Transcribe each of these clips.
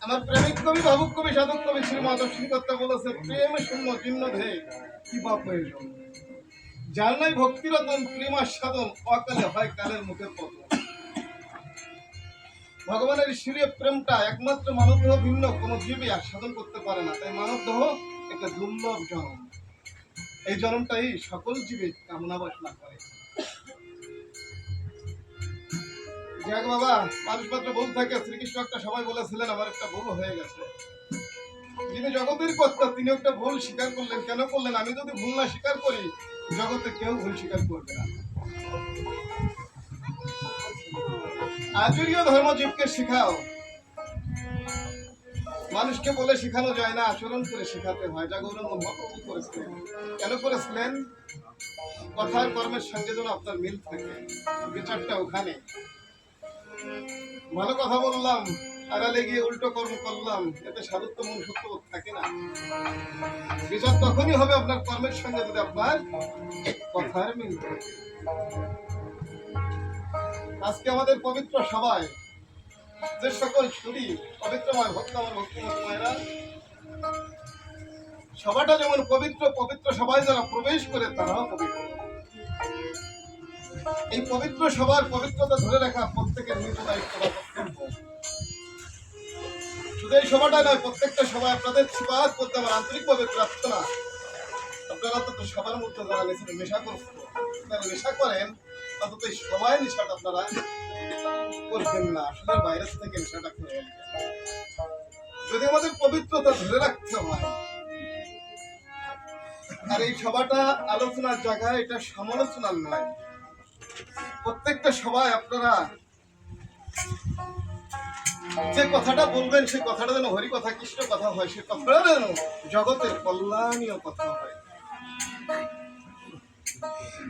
আমার প্রেমিক কবি, ভাবুক কবি, সাধক কবি শ্রী মাধবসী দত্ত বলেছে, প্রেম শূন্য জীর্ণ দেহে কি বা প্রয়োজন, যার নাই ভক্তিরতন প্রেম আস্বাদন, অকালে হয় কালের মুখের পতন। ভগবানের ঈশ্বরীয় প্রেমটা একমাত্র মানবদেহ ভিন্ন কোনো জীবই আস্বাদন করতে পারে না। তাই মানবদেহ একটা দুর্লভ জন্ম, এই জন্মটাই সকল জীবে কামনা বাসনা করে। যাক বাবা, মানুষ মাত্র ভুল থাকে। শ্রীকৃষ্ণ একটা সবাই বলেছিলেন, আমার একটা ভুল হয়ে গেছে। যিনি জগতের কর্তা তিনি একটা ভুল স্বীকার করলেন। কেন করলেন? আমি যদি ভুল না স্বীকার করি, জগতে কেউ ভুল স্বীকার করবে না। আচরীয় ধর্ম জীবকে শিখাও। মানুষকে বলে শেখানো যায় না, আচরণ করে শেখাতে হয়। যা গৌরাঙ্গ মহাপ্রভু করেছিলেন। কেন করেছিলেন? কথার কর্মের সঙ্গে যেন আপনার মিল থাকে। বিচারটা ওখানে। ভালো কথা বললাম, আড়ালে গিয়ে উল্টো কর্ম করলাম, এতে সাধুত্ব মনুষ্যত্ব থাকে না। বিচার তখনই হবে আপনার কর্মের সঙ্গে যদি আপনার কথার মিল থাকে। আজকে আমাদের পবিত্র সভায় যে সকল ছুরি পবিত্রময় ভক্ত, আমার ভক্তিমত মায়েরা, সভাটা যেমন পবিত্র, পবিত্র সভায় যারা প্রবেশ করে তারাও পবিত্র। এই পবিত্র সভার পবিত্রতা ধরে রাখা প্রত্যেকের নিজ দায়িত্ব বা কর্তব্য। শুধু এই সভাটা নয়, প্রত্যেকটা সভায় আপনাদের সিবাদ করতে আমার আন্তরিকভাবে প্রার্থনা, আপনারা তো সবার মধ্যে যারা নেশা করছেন, যারা নেশা করেন, অন্তত এই সবাই নেশাটা আপনারা করবেন না। আসলে বাইরে থেকে নেশাটা করে যদি আমাদের পবিত্রতা ধরে রাখতে হয়। আর এই সভাটা আলোচনার জায়গা, এটা সমালোচনার নয়। প্রত্যেকটা সভায় আপনারা যে কথাটা বলবেন, সেই কথাটা যেন হরি কথা, কৃষ্ণ কথা হয়, সে কথাটা যেন জগতের কল্যাণীয় কথা হয়।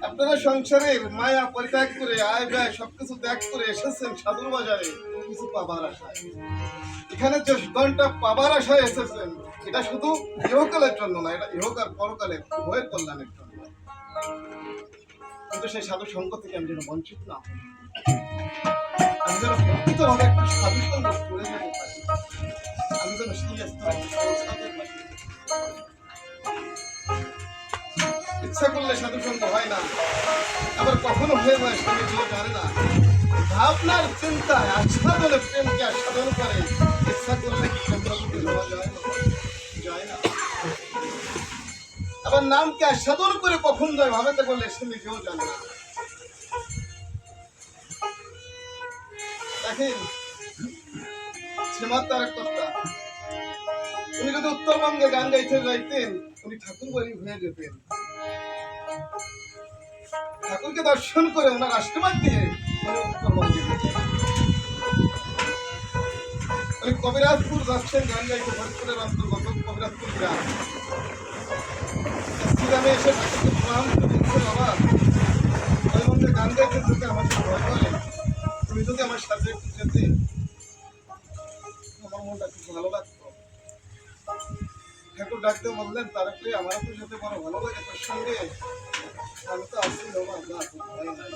আপনারা সংসারের মায়া পরিত্যাগ করে, আয় ব্যয় সবকিছু ত্যাগ করে এসেছেন সাধুর বাজারে কিছু পাবার আশায়। এখানে যে ধনটা পাবার আশায় এসেছেন, এটা শুধু ইহকালের জন্য না, এটা ইহক আর পরকালের উভয়ের কল্যাণের জন্য। কিন্তু সেই সাধু সঙ্গ থেকে আমি যেন বঞ্চিত না হই, আমি যেন প্রকৃতভাবে একটা সাধু সঙ্গ করে যেতে পারি, আমি যেন সেই স্তরে পৌঁছাতে পারি। ইচ্ছা করলে সাধু সঙ্গ হয় না, আবার কখনো হয়ে যায় স্বামী কেউ জানে না। ভাবনার চিন্তায় আস্বাদনে প্রেমকে আস্বাদন করে, ইচ্ছা করলে কি চন্দ্রমুখী হওয়া যায় না। আবার নামকে আস্বাদন করে কখন যায় ভাবেতে করলে স্বামী কেউ জানে না। দেখেন, শ্রীমৎ তারক কর্তা উনি যদি উত্তরবঙ্গে গান গাইতে যাইতেন, উনি ঠাকুর বাড়ি হয়ে যেতেন। ঠাকুরকে দর্শন করে ওনার আশীর্বাদ দিয়ে উনি উত্তরবঙ্গে যেতেন। উনি কবিরাজপুর যাচ্ছেন গান গাইতে, ফরিদপুরের অন্তর্গত কবিরাজপুর গ্রাম। গ্রামে এসে ঠাকুরকে প্রণাম করে বলছে, বাবা ওই মধ্যে গান গাইতে যেতে আমার খুব ভয় করে, তুমি যদি আমার সাথে একটু যেতে আমার মনটা খুব ভালো লাগতো। ঠাকুর ডাকতে বললেন, তারপরে আমারও তো যেতে বড় ভালো লাগে তোর সঙ্গে, আমি তো আসছি বাবা, ভয় নাই।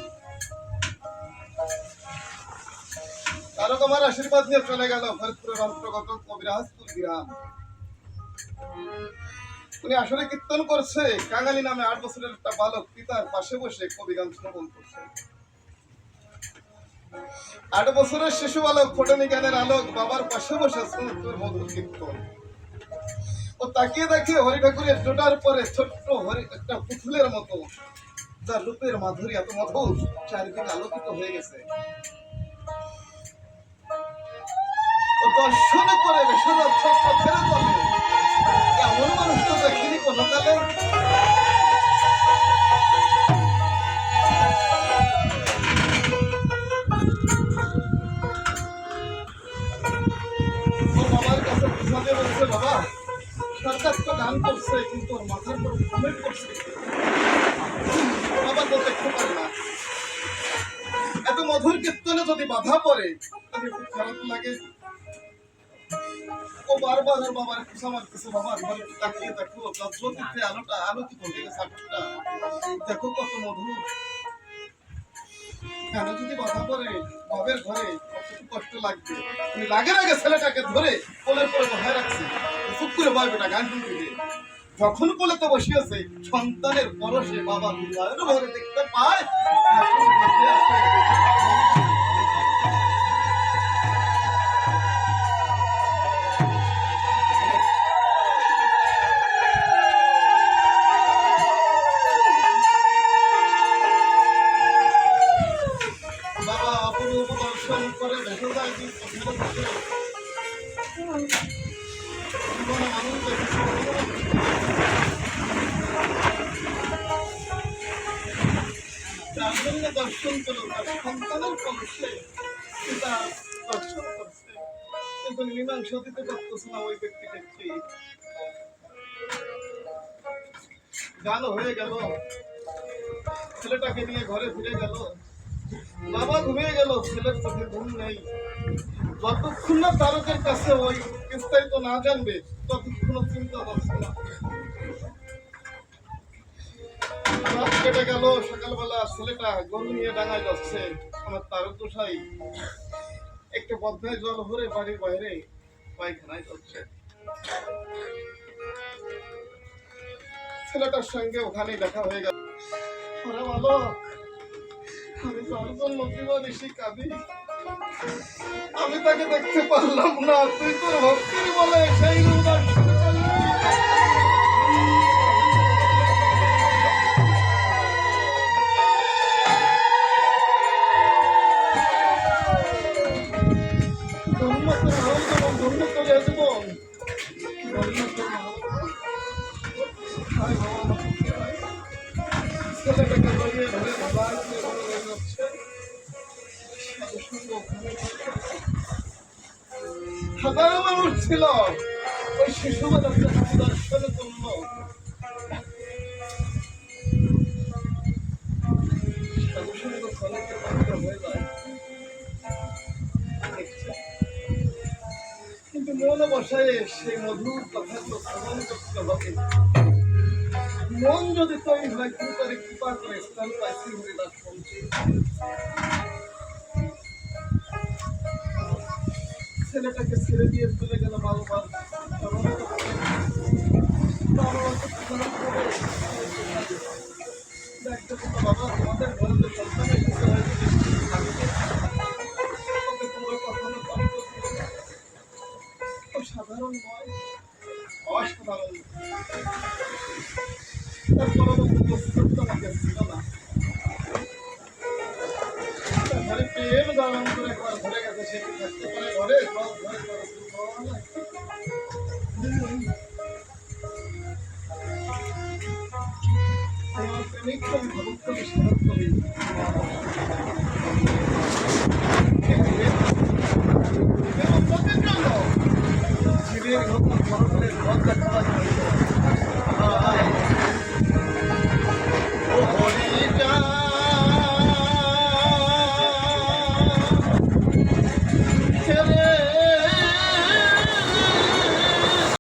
তারক আমার আশীর্বাদ নিয়ে চলে গেল ফরিদপুরের অন্তর্গত কবিরাজপুর গ্রাম। উনি আসলে কীর্তন করছে, কাঙালি নামে 8 বছরের একটা বালক পিতার পাশে বসে কবিগান শ্রবণ করছে। 8 বছরের শিশু বালক ফোটানি জ্ঞানের আলোক বাবার পাশে বসে শুনছে মধুর কীর্তন। ও তাকিয়ে দেখে হরি ঠাকুরের জোটার পরে ছোট্ট হরি একটা পুতুলের মতো, যার রূপের মাধুরী এত মধুর, চারিদিকে আলোকিত হয়ে গেছে। ও দর্শন করে বেশি ছেড়ে চলে, এমন মানুষ তো দেখিনি কোনো কালে। ওর বাবার কাছে বুঝাতে বলছে, বাবা সরকার তো গান করছে, কিন্তু ওর মাথার উপর কমেন্ট করছে, বাবা তো দেখতে পারে না। এত মধুর কীর্তনে যদি বাধা পড়ে তাহলে খুব খারাপ লাগে। ও বারবার ওর বাবার কিছু মারতেছে, বাবা ঘরে তাকিয়ে দেখো, জ্যোতিতে আলোটা আলোকিত হয়ে গেছে, আকাশটা দেখো কত মধুর। কেন যদি বাধা পড়ে বাবের ঘরে কতটুকু কষ্ট লাগবে। আমি লাগের আগে ছেলেটাকে ধরে কোলের পরে বসায় রাখছি, চুপ করে বয় বেটা গান শুনতে দিয়ে। যখন কোলেতে বসিয়েছে সন্তানের পরশে বাবা দুলায়ের ঘরে দেখতে পায় এখন বসে আছে। বাবা অপরূপ দর্শন করে ভেসে যায় যে চোখের মুখে জীবনে মানুষ দেখেছে। যার জন্য দর্শন করল তার সন্তানের পরশে পিতা দর্শন করছে, কিন্তু মীমাংস দিতে পারতেছে না ওই ব্যক্তিকে। গান হয়ে গেল, ছেলেটাকে নিয়ে ঘরে ফিরে গেল। বাবা ঘুমিয়ে গেল, ছেলের চোখে ঘুম নেই। যতক্ষণ না তারকের কাছে ওই বিস্তারিত না জানবে ততক্ষণ চিন্তা হচ্ছে না। রাত কেটে গেল, সকালবেলা ছেলেটা গরু নিয়ে ডাঙায় যাচ্ছে। আমার তারক গোসাই একটু বদ্ধায় জল ভরে বাড়ির বাইরে পায়খানায় যাচ্ছে। ছেলেটার সঙ্গে ওখানেই দেখা হয়ে গেল। ওরা ভালো, আমি তোর জন্য দিবানিশি কাঁদি, আমি তাকে দেখতে পারলাম না। তুই তোর ভক্তির বলে সেই দর্শন করলি। ধন্য তোর হল জীবন, ধন্য তোর এ জীবন, ধন্য তোর হল। হায় বাবা, ছেলেটাকে জড়িয়ে ধরে বাবায় তুলে ধরে হয়ে যাচ্ছে। হাজারো মানুষ ছিল ওই শিশু বাচ্চাকে দর্শনের জন্য। সাধুসঙ্গ ফলেতে পবিত্র হয়ে যায়, কিন্তু মনে বসায় সেই মধুর কথা তো শ্রবণ করতে হবে। মন যদি তৈরি হয় তুমি তারে কৃপা করে স্থান পাইছি হরিদাস পৌঁছে। ছেলেটাকে ছেড়ে দিয়ে চলে গেল বারবার। বাবা তোমাদের ঘরে তো সন্তানের কিছু হয়েছে, তোমরা কখনো সাধারণ নয়, অসাধারণ। তার পরবর্তী প্রস্তুত আমাকে ছিল না। ঘরে প্রেম ধারণ করে একবার ঘরে গেছে, সে কি থাকতে পারে ঘরে? প্রেমিক কবি, ভগৎ কবি, শরৎ কবি এবং প্রতিজন